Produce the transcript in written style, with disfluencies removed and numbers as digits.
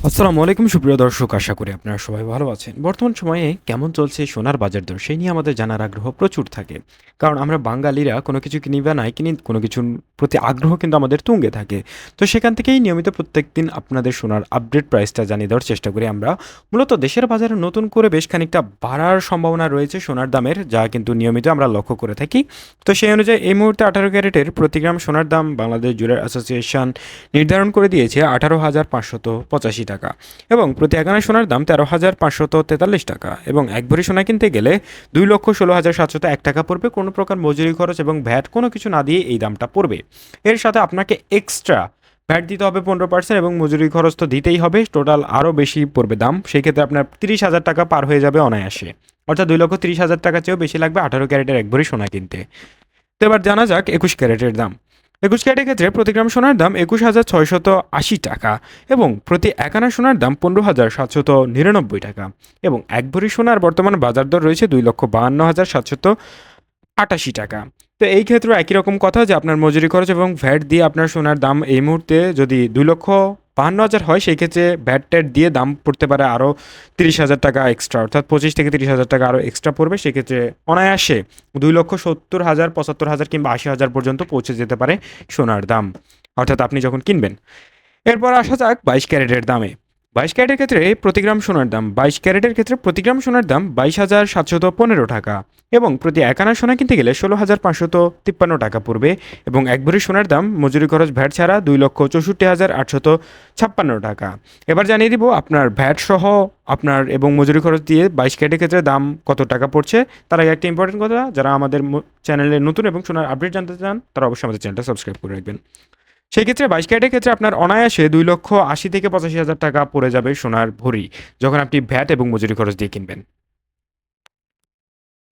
আসসালামু আলাইকুম সুপ্রিয় দর্শক, আশা করি আপনারা সবাই ভালো আছেন। বর্তমান সময়ে কেমন চলছে সোনার বাজার দর সেই নিয়ে আমাদের জানার আগ্রহ প্রচুর থাকে। কারণ আমরা বাঙালিরা কোনো কিছু কিনি বা নাই কিনি, কোনো কিছুর প্রতি আগ্রহ কিন্তু আমাদের তুঙ্গে থাকে। তো সেখান থেকেই নিয়মিত প্রত্যেকদিন আপনাদের সোনার আপডেট প্রাইসটা জানিয়ে দেওয়ার চেষ্টা করি আমরা। মূলত দেশের বাজারে নতুন করে বেশ খানিকটা বাড়ার সম্ভাবনা রয়েছে সোনার দামের, যা কিন্তু নিয়মিত আমরা লক্ষ্য করে থাকি। তো সেই অনুযায়ী এই মুহূর্তে 18 ক্যারেটের প্রতি গ্রাম সোনার দাম বাংলাদেশ জুয়েলার অ্যাসোসিয়েশন নির্ধারণ করে দিয়েছে 18,585 টাকা, এবং প্রতি 11 সোনার দাম 13,543 টাকা, এবং এক ভরি সোনা কিনতে গেলে 2,16,701 টাকা পড়বে। কোনো প্রকার মজুরি খরচ এবং ভ্যাট কোনো কিছু না দিয়ে এই দামটা পড়বে। এর সাথে আপনাকে এক্সট্রা ভ্যাট দিতে হবে 15%, এবং মজুরি খরচ তো দিতেই হবে। টোটাল আরও বেশি পড়বে দাম। সেই ক্ষেত্রে আপনার 30,000 টাকা পার হয়ে যাবে অনায়াসে। অর্থাৎ 2,30,000 টাকা চেয়েও বেশি লাগবে 18 ক্যারেটের এক ভরি সোনা কিনতে। তো এবার জানা যাক 21 ক্যারেটের দাম। 21 ক্যারেটের ক্ষেত্রে প্রতি গ্রাম সোনার দাম 21,680 টাকা, এবং প্রতি 1 আনা সোনার দাম 15,799 টাকা, এবং এক ভরি সোনার বর্তমান বাজার দর রয়েছে 2,52,788 টাকা। তো এই ক্ষেত্রে একই রকম কথা যে আপনার মজুরি খরচ এবং ভ্যাট দিয়ে আপনার সোনার দাম এই মুহূর্তে যদি 2,52,000 হয়, সেই ক্ষেত্রে ভ্যাট ট্যাট দিয়ে দাম পড়তে পারে আরও 30,000 টাকা এক্সট্রা, অর্থাৎ 25 থেকে 30,000 টাকা আরও এক্সট্রা পড়বে। সেক্ষেত্রে অনায়াসে 2,70,000, 75,000 কিংবা 80,000 পর্যন্ত পৌঁছে যেতে পারে সোনার দাম, অর্থাৎ আপনি যখন কিনবেন। এরপর আসা যাক 22 ক্যারেটের দামে। 22 ক্যারেটের ক্ষেত্রে প্রতি গ্রাম সোনার দাম 22 ক্যারেটের ক্ষেত্রে প্রতি গ্রাম সোনার দাম 22,715 টাকা, এবং প্রতি 1 আনা সোনা কিনতে গেলে 16,553 টাকা পড়বে, এবং এক ভরি সোনার দাম মজুরি খরচ ভ্যাট ছাড়া 2,64,856 টাকা। এবার জানিয়ে দিব আপনার ভ্যাট সহ আপনার এবং মজুরি খরচ দিয়ে 22 ক্যারেটের ক্ষেত্রে দাম কত টাকা পড়ছে। তার আগে একটা ইম্পর্টেন্ট কথা, যারা আমাদের চ্যানেলে নতুন এবং সোনার আপডেট জানতে চান তারা অবশ্যই আমাদের চ্যানেলটা সাবস্ক্রাইব করে রাখবেন। সেই ক্ষেত্রে 22 ক্যারেটের ক্ষেত্রে আপনার অনায়াসে 2,80,000 থেকে 85,000 টাকা পড়ে যাবে সোনার ভরি, যখন আপনি ভ্যাট এবং মজুরি খরচ দিয়ে কিনবেন।